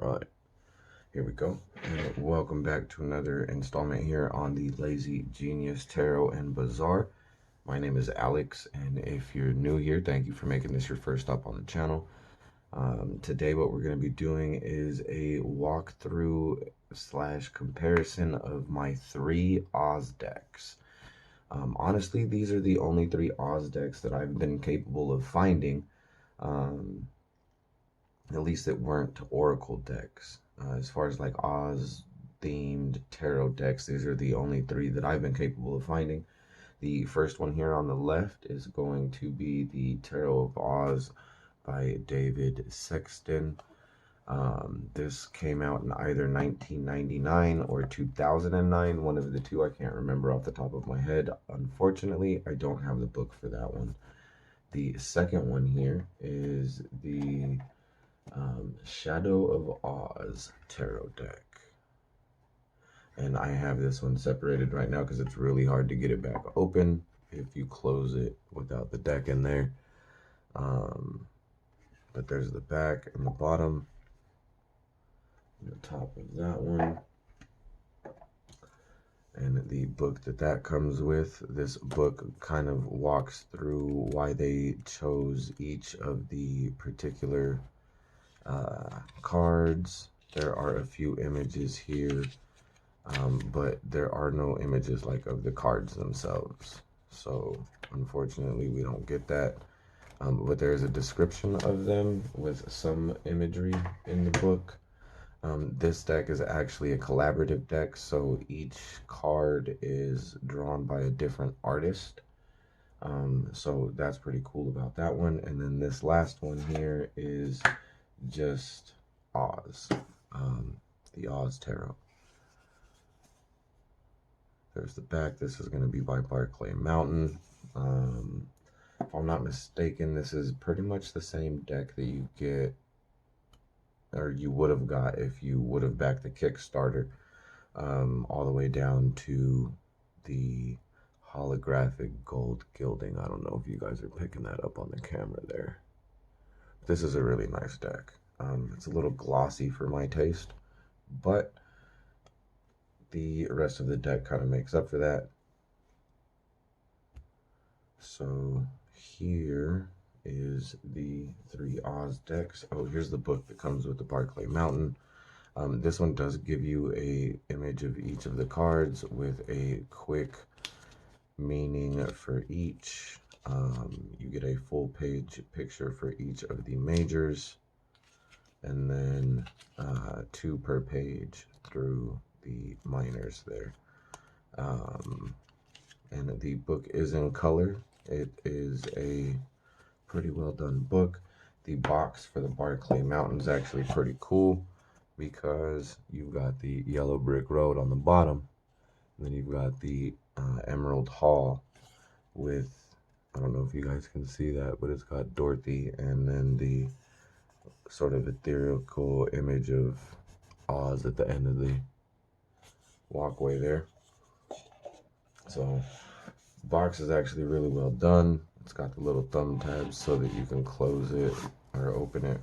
Right, here we go. And welcome back to another installment here on the Lazy Genius Tarot and Bazaar. My name is Alex, and if you're new here, thank you for making this your first stop on the channel. Today what we're going to be doing is a walkthrough slash comparison of my 3 Oz decks. Honestly, these are the only 3 Oz decks that I've been capable of finding. At least that weren't Oracle decks. As far as like Oz themed tarot decks, these are the only 3 that I've been capable of finding. The first one here on the left is going to be the Tarot of Oz by David Sexton. This came out in either 1999 or 2009, one of the two. I can't remember off the top of my head. Unfortunately, I don't have the book for that one. The second one here is the Shadow of Oz tarot deck, and I have this one separated right now because it's really hard to get it back open if you close it without the deck in there. But there's the back and the bottom and the top of that one, and the book that comes with. This book kind of walks through why they chose each of the particular cards. There are a few images here, but there are no images like of the cards themselves, so unfortunately we don't get that. But there is a description of them with some imagery in the book. This deck is actually a collaborative deck, so each card is drawn by a different artist. So that's pretty cool about that one. And then this last one here is just Oz, the Oz Tarot. There's the back. This is going to be by Barclay Mountain. If I'm not mistaken, this is pretty much the same deck that you get, or you would have got if you would have backed the Kickstarter, all the way down to the holographic gold gilding. I don't know if you guys are picking that up on the camera there. This is a really nice deck. It's a little glossy for my taste, but the rest of the deck kind of makes up for that. So here is the 3 Oz decks. Oh, here's the book that comes with the Barclay Mountain. This one does give you a image of each of the cards with a quick meaning for each. You get a full page picture for each of the majors, and then 2 per page through the minors there. And the book is in color. It is a pretty well done book. The box for the Barclay Mountain is actually pretty cool because you've got the yellow brick road on the bottom, and then you've got the Emerald Hall with, I don't know if you guys can see that, but it's got Dorothy and then the sort of ethereal image of Oz at the end of the walkway there. So the box is actually really well done. It's got the little thumb tabs so that you can close it or open it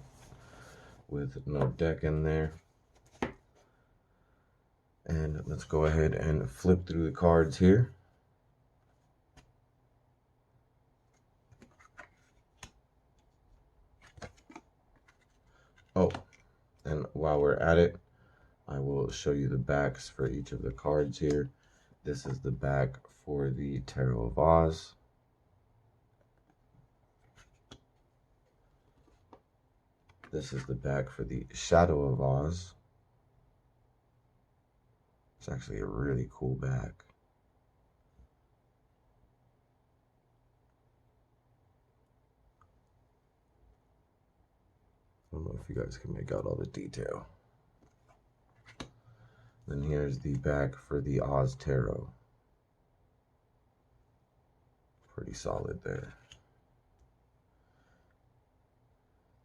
with no deck in there. And let's go ahead and flip through the cards here. Oh, and while we're at it, I will show you the backs for each of the cards here. This is the back for the Tarot of Oz. This is the back for the Shadow of Oz. It's actually a really cool back. I don't know if you guys can make out all the detail. Then here's the back for the Oz Tarot. Pretty solid there.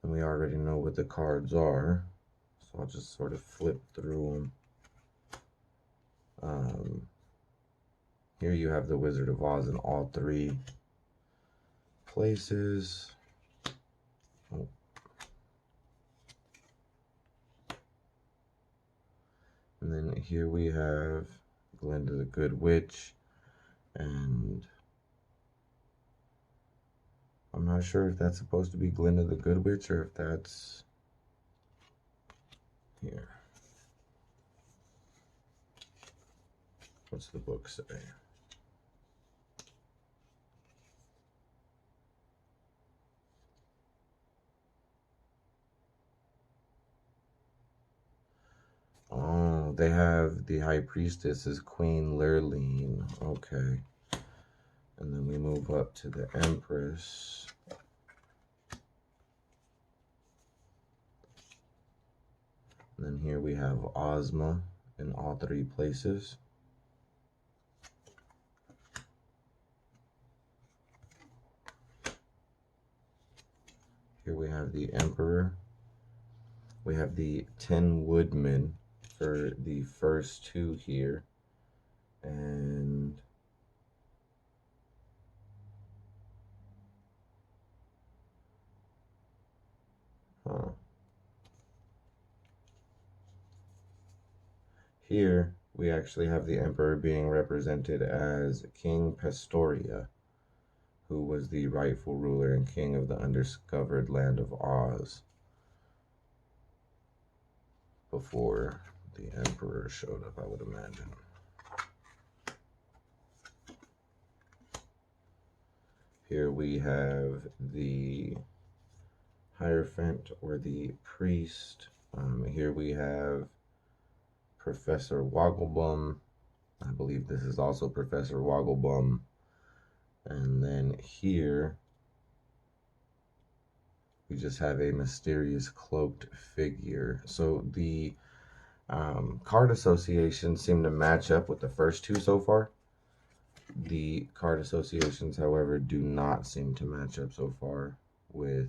And we already know what the cards are, so I'll just sort of flip through them. Here you have the Wizard of Oz in all 3 places. Oh. And then here we have Glinda the Good Witch, and I'm not sure if that's supposed to be Glinda the Good Witch or if that's here. What's the book say? Oh, they have the High Priestess as Queen Lurleen. Okay. And then we move up to the Empress. And then here we have Ozma in all three places. Here we have the Emperor. We have the Tin Woodman for the first two here. And here we actually have the Emperor being represented as King Pastoria, who was the rightful ruler and king of the undiscovered land of Oz before the Emperor showed up, I would imagine. Here we have the Hierophant or the priest. Here we have Professor Wogglebum. I believe this is also Professor Wogglebum. And then here we just have a mysterious cloaked figure. So the card associations seem to match up with the first two so far. The card associations, however, do not seem to match up so far with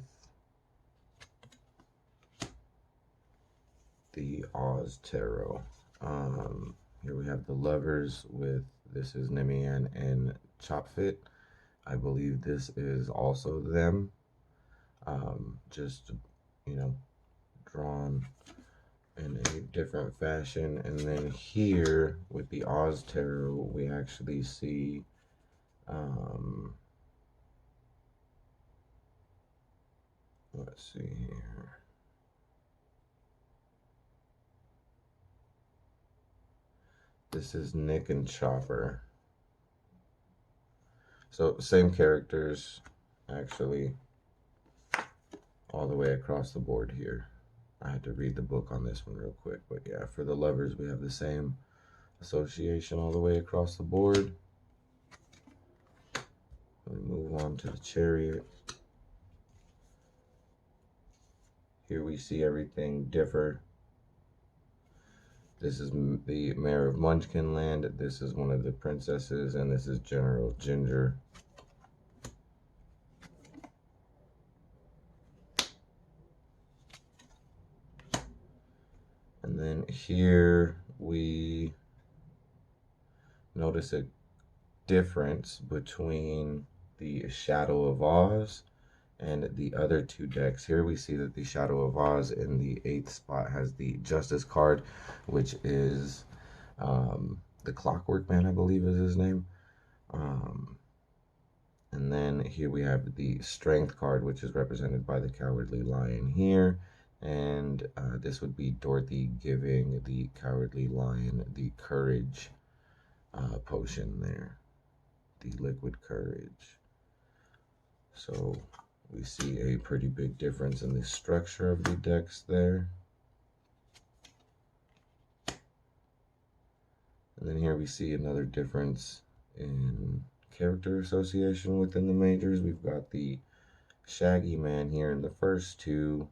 the Oz Tarot. Here we have the Lovers with, this is Nimian and Chopfit. I believe this is also them. Just, you know, drawn in a different fashion. And then here with the Oz Tarot, we actually see let's see here. This is Nick and Chopper. So same characters, actually, all the way across the board here. I had to read the book on this one real quick, but yeah, for the Lovers, we have the same association all the way across the board. We move on to the Chariot. Here we see everything differ. This is the Mayor of Munchkinland. This is one of the princesses, and this is General Ginger. And then here we notice a difference between the Shadow of Oz and the other two decks. Here we see that the Shadow of Oz in the 8th spot has the Justice card, which is the Clockwork Man, I believe is his name. And then here we have the Strength card, which is represented by the Cowardly Lion here. And this would be Dorothy giving the Cowardly Lion the Courage potion there, the Liquid Courage. So we see a pretty big difference in the structure of the decks there. And then here we see another difference in character association within the majors. We've got the Shaggy Man here in the first two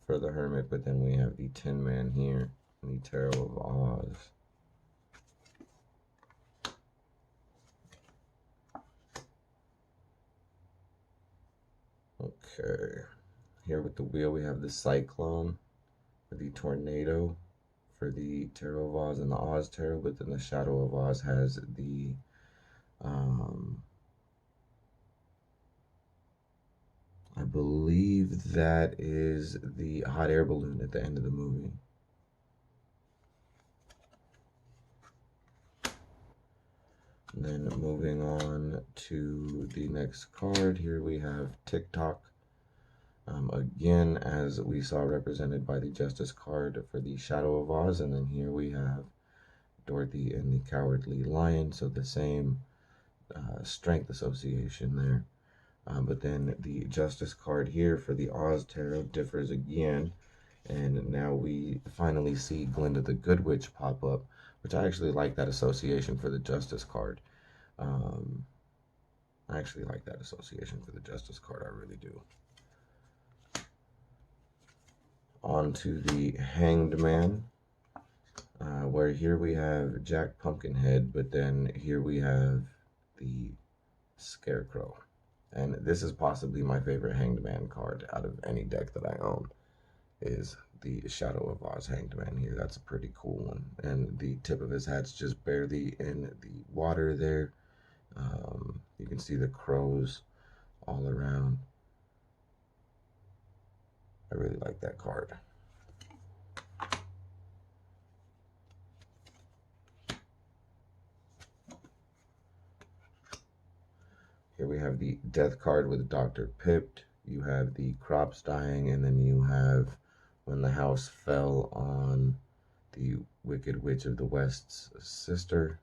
for the Hermit, but then we have the Tin Man here in the Tarot of Oz. Okay, here with the wheel we have the Cyclone for the Tornado for the Tarot of Oz and the Oz Tarot, but then the Shadow of Oz has the I believe that is the hot air balloon at the end of the movie. And then moving on to the next card, here we have TikTok. Again, as we saw represented by the Justice card for the Shadow of Oz, and then here we have Dorothy and the Cowardly Lion, so the same strength association there. But then the Justice card here for the Oz Tarot differs again, and now we finally see Glinda the Good Witch pop up, which I actually like that association for the Justice card. I actually like that association for the Justice card, I really do. On to the Hanged Man, where here we have Jack Pumpkinhead, but then here we have the Scarecrow. And this is possibly my favorite Hanged Man card out of any deck that I own, is the Shadow of Oz Hanged Man here. That's a pretty cool one. And the tip of his hat's just barely in the water there. You can see the crows all around. I really like that card. Here we have the Death card with Dr. Pipped. You have the crops dying, and then you have when the house fell on the Wicked Witch of the West's sister.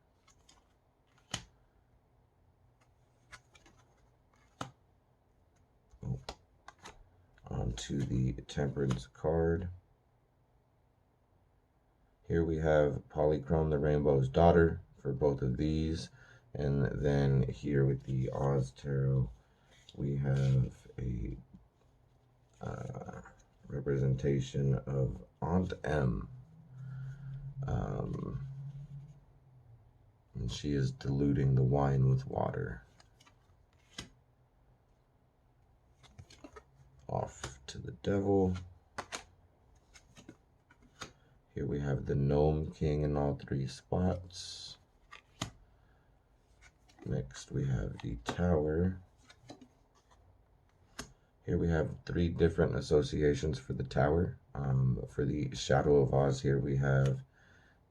On to the Temperance card. Here we have Polychrome, the Rainbow's Daughter, for both of these. And then here with the Oz Tarot, we have a representation of Aunt M. And she is diluting the wine with water. Off to the Devil. Here we have the Gnome King in all three spots. Next we have the Tower. Here we have three different associations for the Tower. For the Shadow of Oz, here we have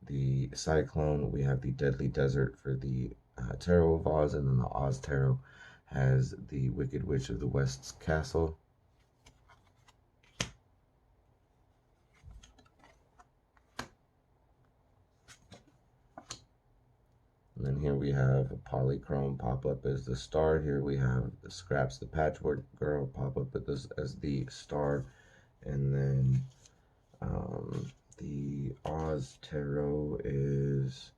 the Cyclone, we have the Deadly Desert for the Tarot of Oz, and then the Oz Tarot has the Wicked Witch of the West's castle. And then here we have a Polychrome pop up as the star. Here we have the Scraps the Patchwork Girl pop up as the star. And then the Oz Tarot is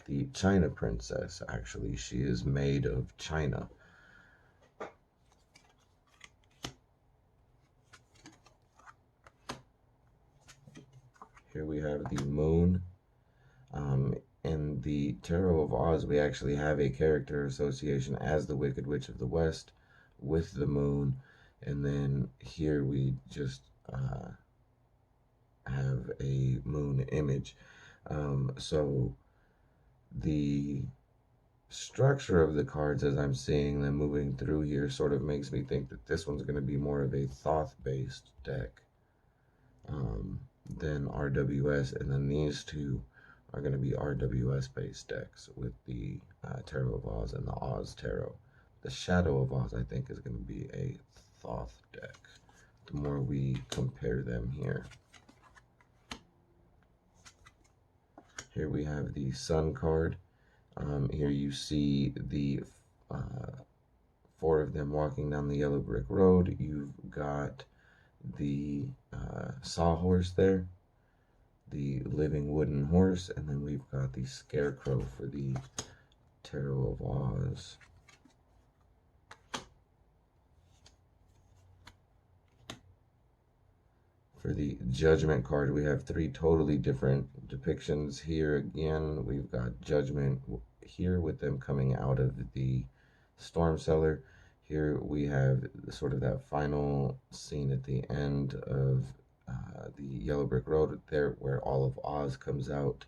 the China Princess. Actually, she is made of China. Here we have the Moon. In the Tarot of Oz, we actually have a character association as the Wicked Witch of the West with the Moon. And then here we just have a moon image. So the structure of the cards as I'm seeing them moving through here sort of makes me think that this one's going to be more of a Thoth-based deck than RWS, and then these two are going to be RWS-based decks with the Tarot of Oz and the Oz Tarot. The Shadow of Oz, I think, is going to be a Thoth deck the more we compare them here. Here we have the Sun card. Here you see the four of them walking down the yellow brick road. You've got the sawhorse there, the living wooden horse, and then we've got the Scarecrow for the Tarot of Oz. For the Judgment card, we have three totally different depictions here. Again, we've got Judgment here with them coming out of the storm cellar. Here we have sort of that final scene at the end of the yellow brick road there where all of Oz comes out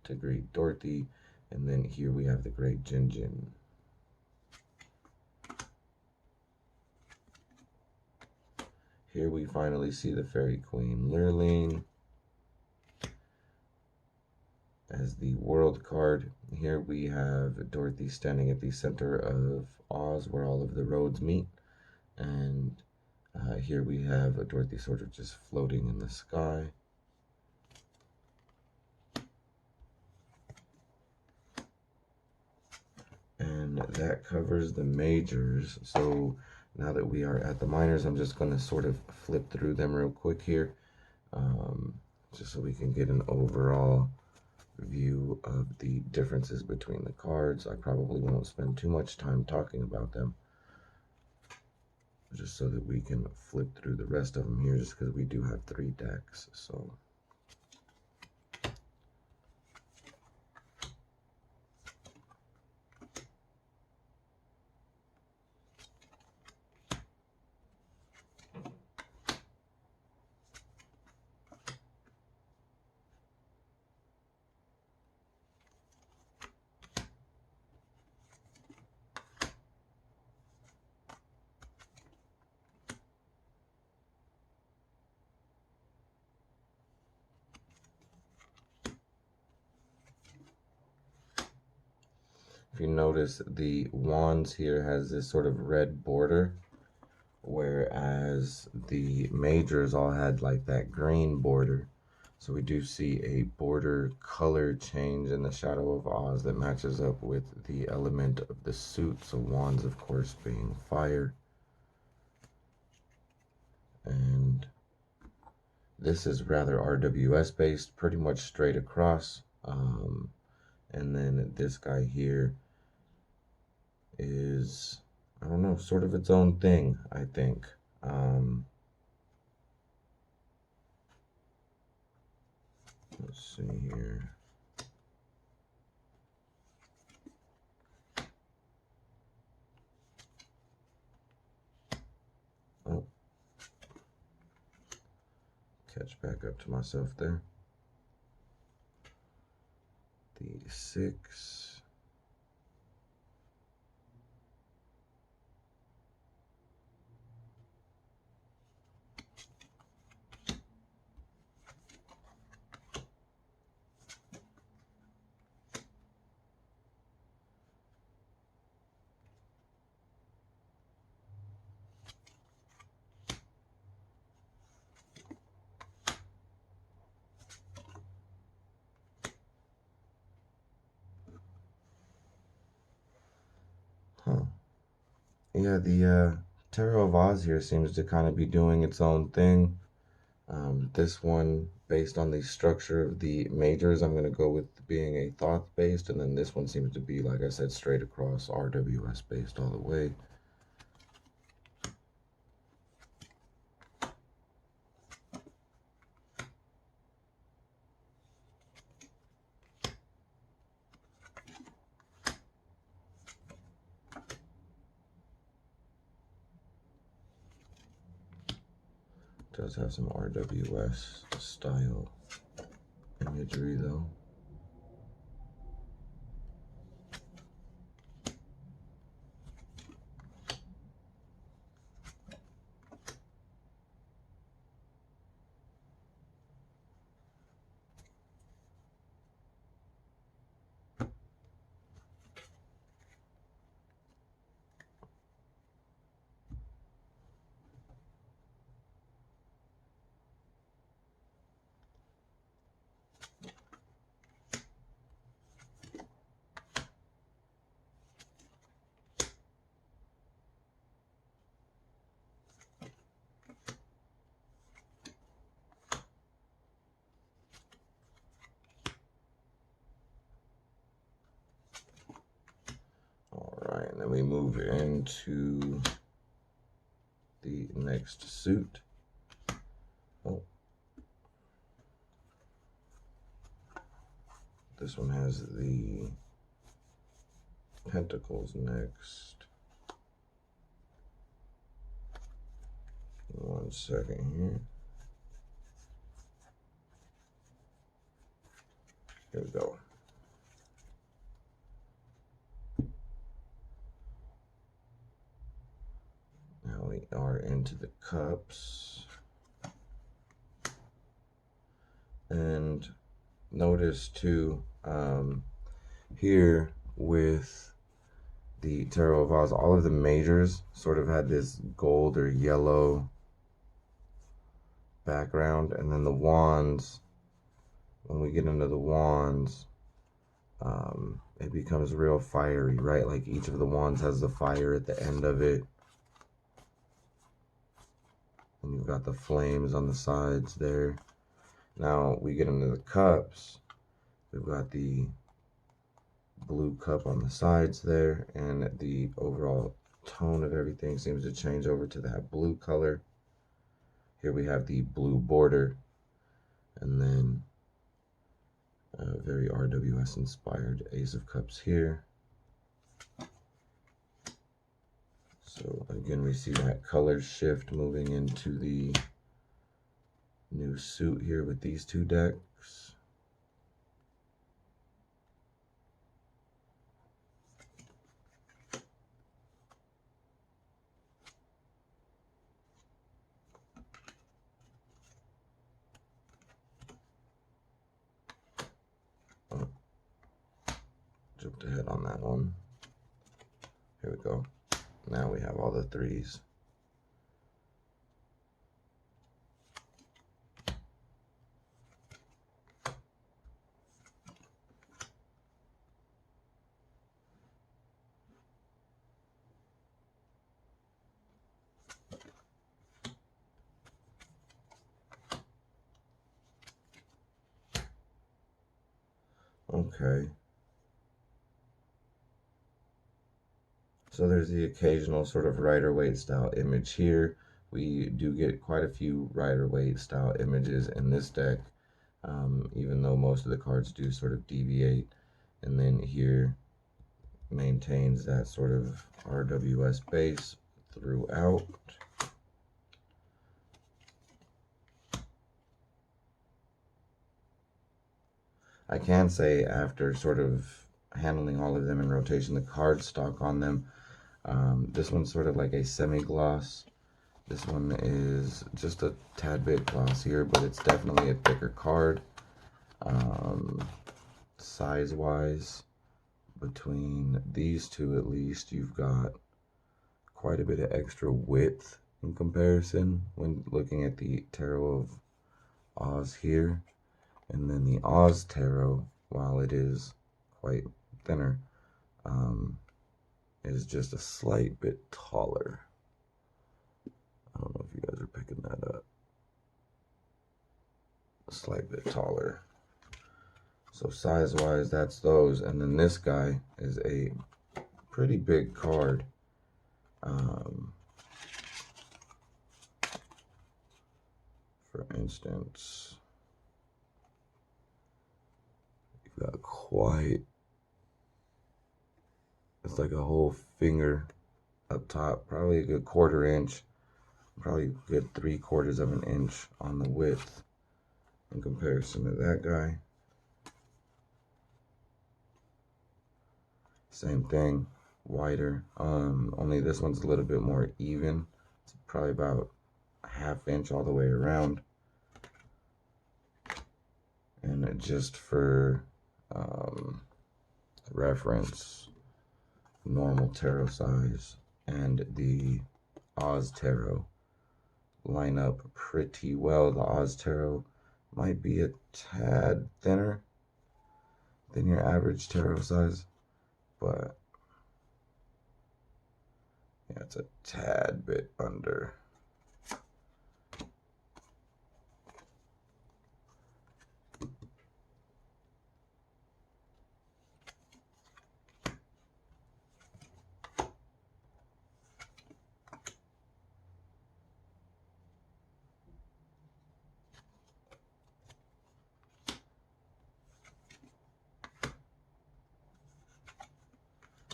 to greet Dorothy. And then here we have the Great Jinjin. Here we finally see the Fairy Queen Lurline as the World card. Here we have Dorothy standing at the center of Oz where all of the roads meet. And here we have Dorothy sort of just floating in the sky. And that covers the majors. So now that we are at the minors, I'm just going to sort of flip through them real quick here, just so we can get an overall view of the differences between the cards. I probably won't spend too much time talking about them, just so that we can flip through the rest of them here, just because we do have 3 decks. So if you notice, the wands here has this sort of red border, whereas the majors all had like that green border. So we do see a border color change in the Shadow of Oz that matches up with the element of the suit. So wands, of course, being fire. And this is rather RWS based, pretty much straight across. And then this guy here is, I don't know, sort of its own thing, I think. Let's see here. Oh, catch back up to myself there. The 6. Huh. Yeah, the Tarot of Oz here seems to kind of be doing its own thing. This one, based on the structure of the majors, I'm going to go with being a Thoth based, and then this one seems to be, like I said, straight across RWS based all the way. Does have some RWS style imagery though. Alright, and then we move into the next suit. Oh. This one has the Pentacles next. 1 second here. Here we go. Now we are into the cups. And notice too, Here with the Tarot of Oz, all of the majors sort of had this gold or yellow background, and then the wands, when we get into the wands, it becomes real fiery, right? Like each of the wands has the fire at the end of it. And you've got the flames on the sides there. Now we get into the cups. We've got the blue cup on the sides there, and the overall tone of everything seems to change over to that blue color. Here we have the blue border, and then a very RWS inspired Ace of Cups here. So again, we see that color shift moving into the new suit here with these two decks. Oh, jumped ahead on that one. Here we go. Now we have all the threes. Okay. So there's the occasional sort of Rider-Waite style image here. We do get quite a few Rider-Waite style images in this deck, even though most of the cards do sort of deviate. And then here maintains that sort of RWS base throughout. I can say after sort of handling all of them in rotation, the card stock on them, this one's sort of like a semi-gloss. This one is just a tad bit glossier, but it's definitely a thicker card. Size-wise, between these two at least, you've got quite a bit of extra width in comparison when looking at the Tarot of Oz here. And then the Oz Tarot, while it is quite thinner, is just a slight bit taller. I don't know if you guys are picking that up. A slight bit taller. So size-wise, that's those. And then this guy is a pretty big card. For instance, you've got quite, it's like a whole finger up top, probably a good 1/4 inch, probably a good 3/4 of an inch on the width in comparison to that guy. Same thing, wider, only this one's a little bit more even. It's probably about a 1/2 inch all the way around. And just for reference, normal tarot size and the Oz Tarot line up pretty well. The Oz Tarot might be a tad thinner than your average tarot size, but yeah, it's a tad bit under.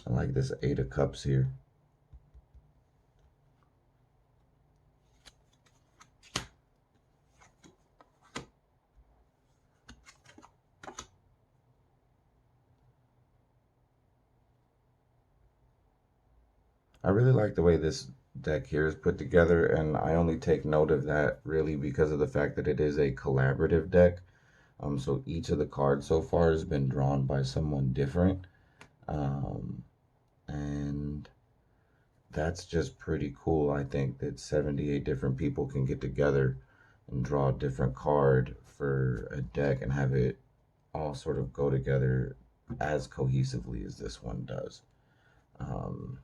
I like this 8 of Cups here. I really like the way this deck here is put together, and I only take note of that really because of the fact that it is a collaborative deck. So each of the cards so far has been drawn by someone different. And that's just pretty cool. I think that 78 different people can get together and draw a different card for a deck and have it all sort of go together as cohesively as this one does. Um,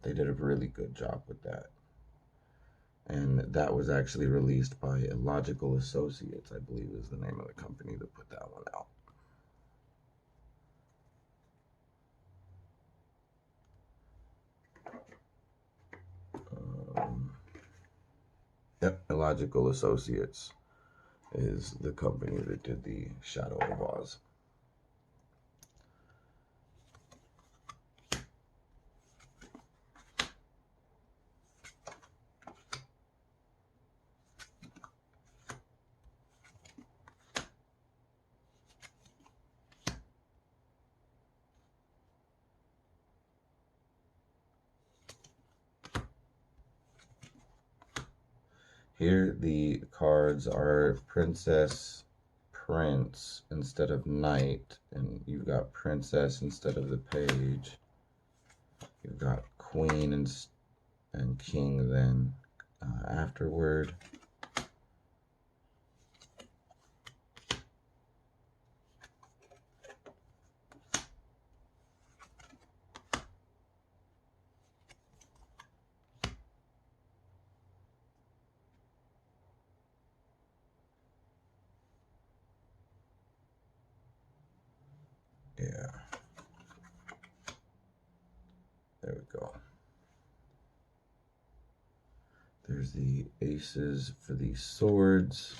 they did a really good job with that. And that was actually released by Illogical Associates, I believe is the name of the company that put that one out. Yep, Illogical Associates is the company that did the Shadow of Oz. Here the cards are Princess, Prince instead of Knight, and you've got Princess instead of the Page. You've got Queen and King then afterward. Yeah. There we go. There's the aces for the swords.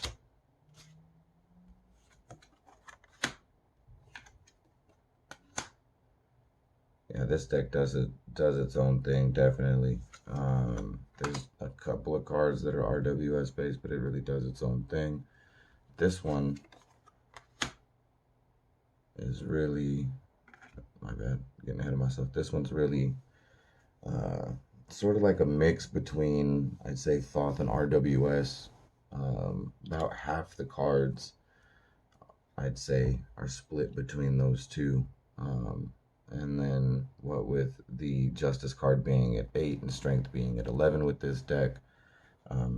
Yeah, this deck does its own thing, definitely. There's a couple of cards that are RWS based, but it really does its own thing. This one is really, my bad, getting ahead of myself. This one's really sort of like a mix between, I'd say, Thoth and RWS. About half the cards, I'd say, are split between those two. And then what with the Justice card being at 8 and Strength being at 11 with this deck,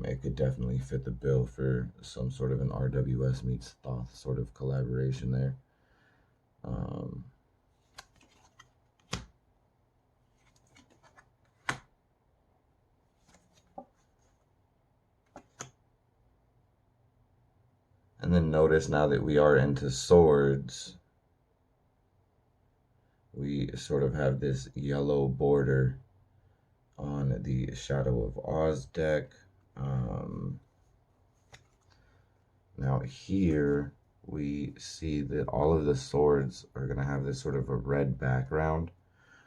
it could definitely fit the bill for some sort of an RWS meets Thoth sort of collaboration there. And then notice now that we are into swords, we sort of have this yellow border on the Shadow of Oz deck. Now here we see that all of the swords are going to have this sort of a red background,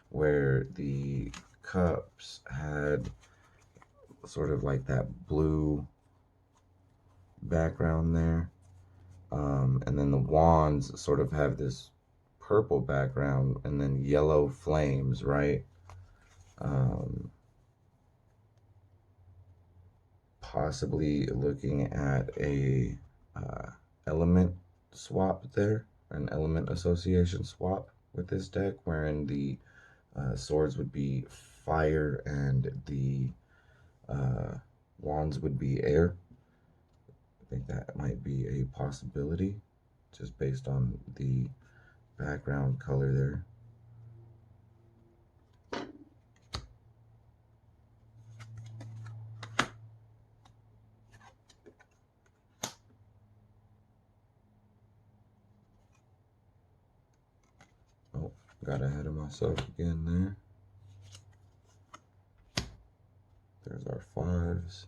where the cups had sort of like that blue background there. And then the wands sort of have this purple background and then yellow flames, right? Possibly looking at a element swap there, an element association swap with this deck, wherein the swords would be fire and the wands would be air. I think that might be a possibility, just based on the background color there. Oh, got ahead of myself again there. There's our fives.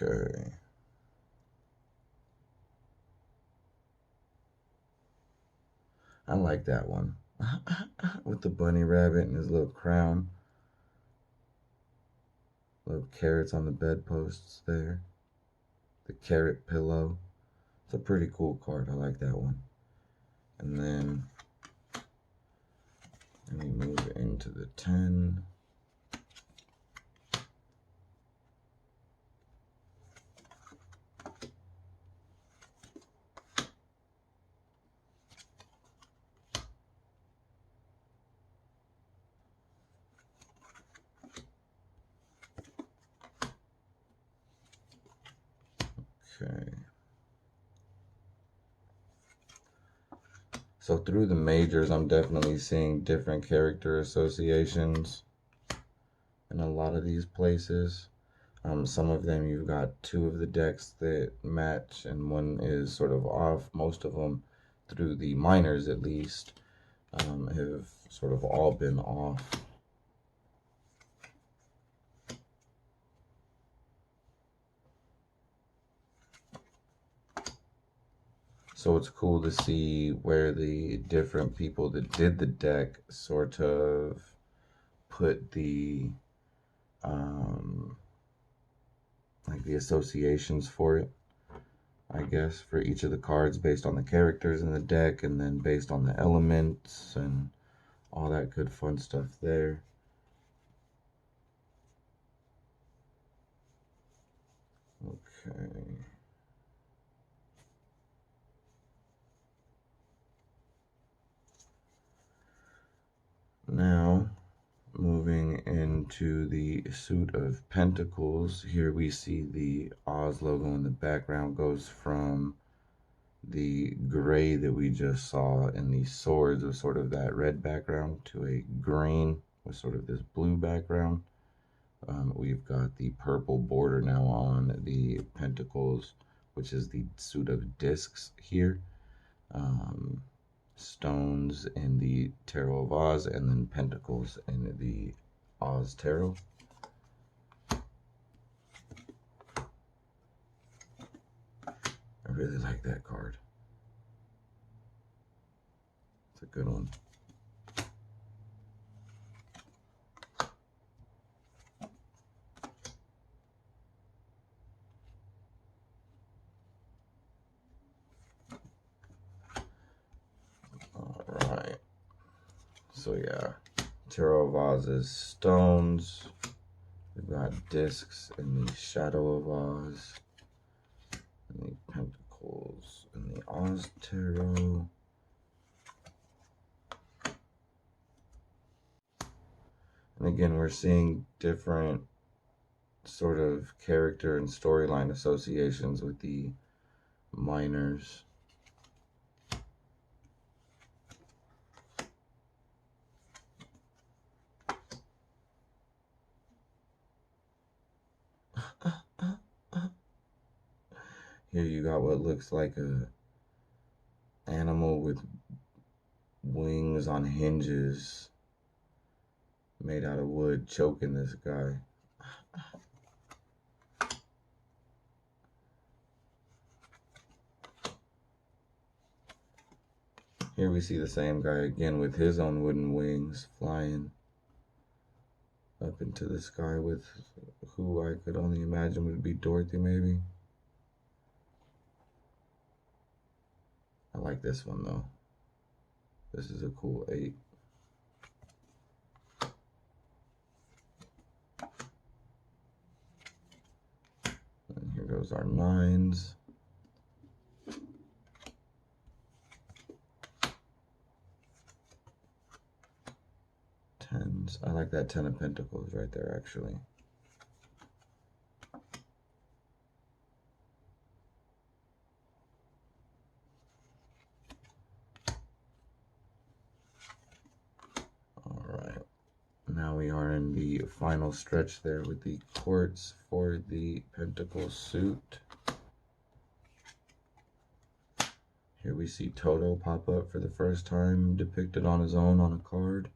Okay. I like that one. With the bunny rabbit and his little crown. Little carrots on the bedposts there. The carrot pillow. It's a pretty cool card. I like that one. And then we move into the 10. Okay. So through the majors, I'm definitely seeing different character associations in a lot of these places. Some of them you've got 2 of the decks that match and one is sort of off. Most of them, through the minors at least, have sort of all been off. So it's cool to see where the different people that did the deck sort of put the like the associations for it, I guess, for each of the cards based on the characters in the deck and then based on the elements and all that good fun stuff there. Okay. Now, moving into the suit of Pentacles, here we see the Oz logo in the background goes from the gray that we just saw in the swords with sort of that red background to a green with sort of this blue background. We've got the purple border now on the Pentacles, which is the suit of discs here. Stones in the Tarot of Oz, and then Pentacles in the Oz Tarot. I really like that card. It's a good one. Alright. So yeah, Tarot of Oz is stones. We've got discs in the Shadow of Oz. And the Pentacles in the Oz Tarot. And again, we're seeing different sort of character and storyline associations with the minors. Here you got what looks like a animal with wings on hinges made out of wood choking this guy. Here we see the same guy again with his own wooden wings flying up into the sky with who I could only imagine would be Dorothy, maybe. I like this one though. This is a cool 8. And here goes our 9s. 10s. I like that 10 of Pentacles right there, actually. All right. Now we are in the final stretch there with the quartz for the Pentacle suit. Here we see Toto pop up for the first time, depicted on his own on a card.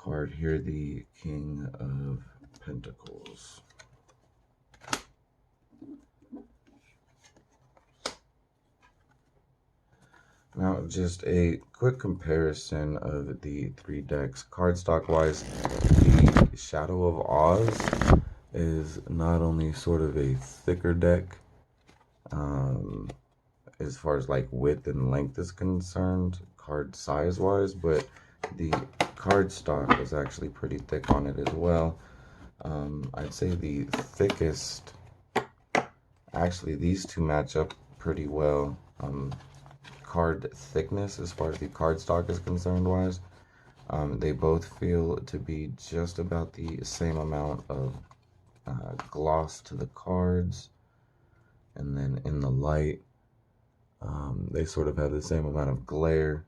card here, the King of Pentacles. Now, just a quick comparison of the three decks. Cardstock wise, the Shadow of Oz is not only sort of a thicker deck, as far as like width and length is concerned, card size wise, but the cardstock is actually pretty thick on it as well. I'd say the thickest, actually these two match up pretty well. Card thickness as far as the cardstock is concerned wise, they both feel to be just about the same amount of gloss to the cards, and then in the light they sort of have the same amount of glare.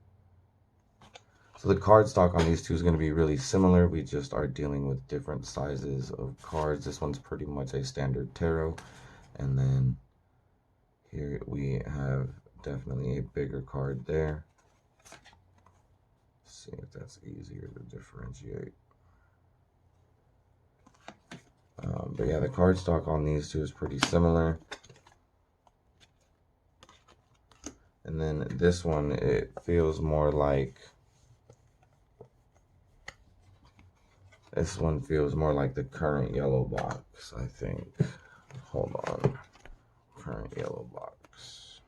So the cardstock on these two is going to be really similar. We just are dealing with different sizes of cards. This one's pretty much a standard tarot, and then here we have definitely a bigger card there. Let's see if that's easier to differentiate. But yeah, the cardstock on these two is pretty similar. And then this one, it feels more like, this one feels more like the current yellow box, I think. Hold on. Current yellow box.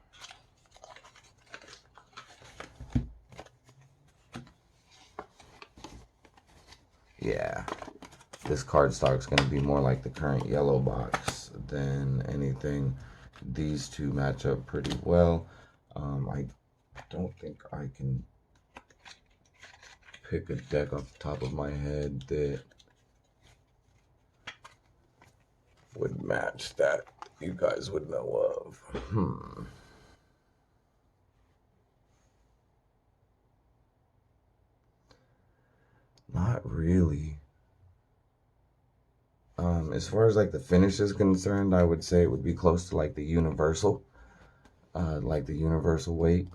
Yeah. This cardstock is going to be more like the current yellow box than anything. These two match up pretty well. I don't think I can pick a deck off the top of my head that would match that you guys would know of. Not really. As far as like the finish is concerned, I would say it would be close to like the universal weight,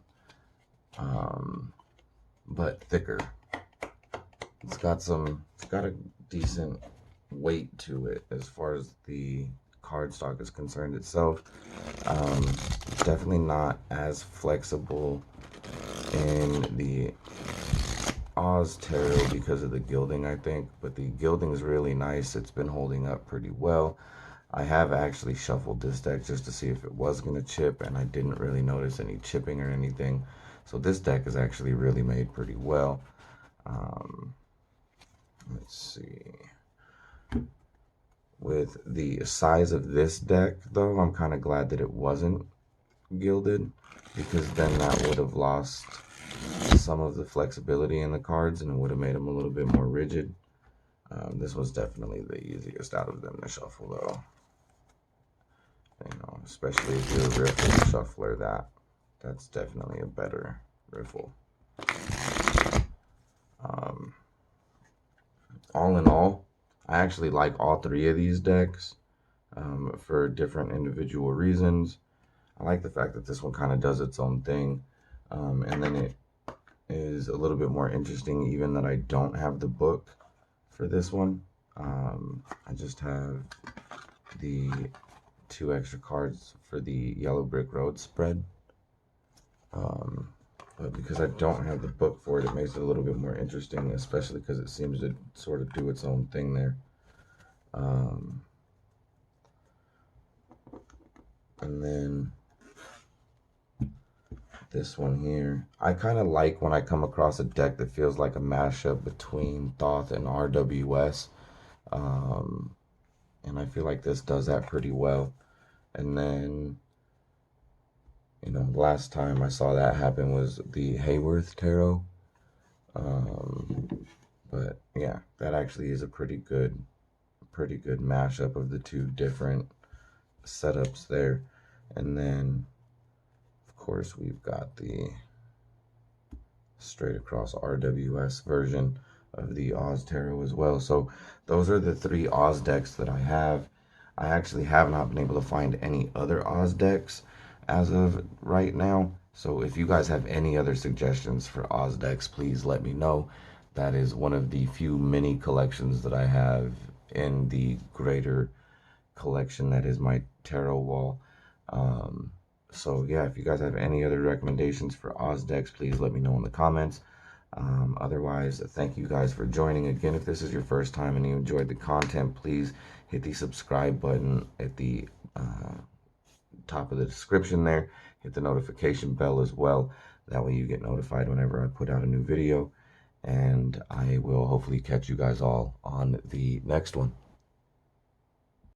but thicker. It's got a decent weight to it as far as the cardstock is concerned itself. Definitely not as flexible in the Oz Tarot because of the gilding, I think, but the gilding is really nice. It's been holding up pretty well. I have actually shuffled this deck just to see if it was going to chip, and I didn't really notice any chipping or anything. So this deck is actually really made pretty well. Let's see. With the size of this deck, though, I'm kind of glad that it wasn't gilded, because then that would have lost some of the flexibility in the cards and it would have made them a little bit more rigid. This was definitely the easiest out of them to shuffle, though. You know, especially if you're a riffle shuffler, that's definitely a better riffle. All in all, I actually like all three of these decks for different individual reasons. I like the fact that this one kind of does its own thing, and then it is a little bit more interesting even that I don't have the book for this one. I just have the 2 extra cards for the Yellow Brick Road spread, but because I don't have the book for it, it makes it a little bit more interesting, especially because it seems to sort of do its own thing there. And then this one here, I kind of like when I come across a deck that feels like a mashup between Thoth and RWS, and I feel like this does that pretty well. And then, you know, last time I saw that happen was the Hayworth Tarot, but yeah, that actually is a pretty good mashup of the two different setups there. And then of course we've got the straight across RWS version of the Oz Tarot as well. So those are the 3 Oz decks that I have. I actually have not been able to find any other Oz decks as of right now. So if you guys have any other suggestions for Oz decks, please let me know. that is one of the few mini collections that I have in the greater collection that is my tarot wall. So yeah, if you guys have any other recommendations for Oz decks, please let me know in the comments. Otherwise, thank you guys for joining. Again, if this is your first time and you enjoyed the content, please hit the subscribe button at the top of the description there. Hit the notification bell as well. That way you get notified whenever I put out a new video. And I will hopefully catch you guys all on the next one.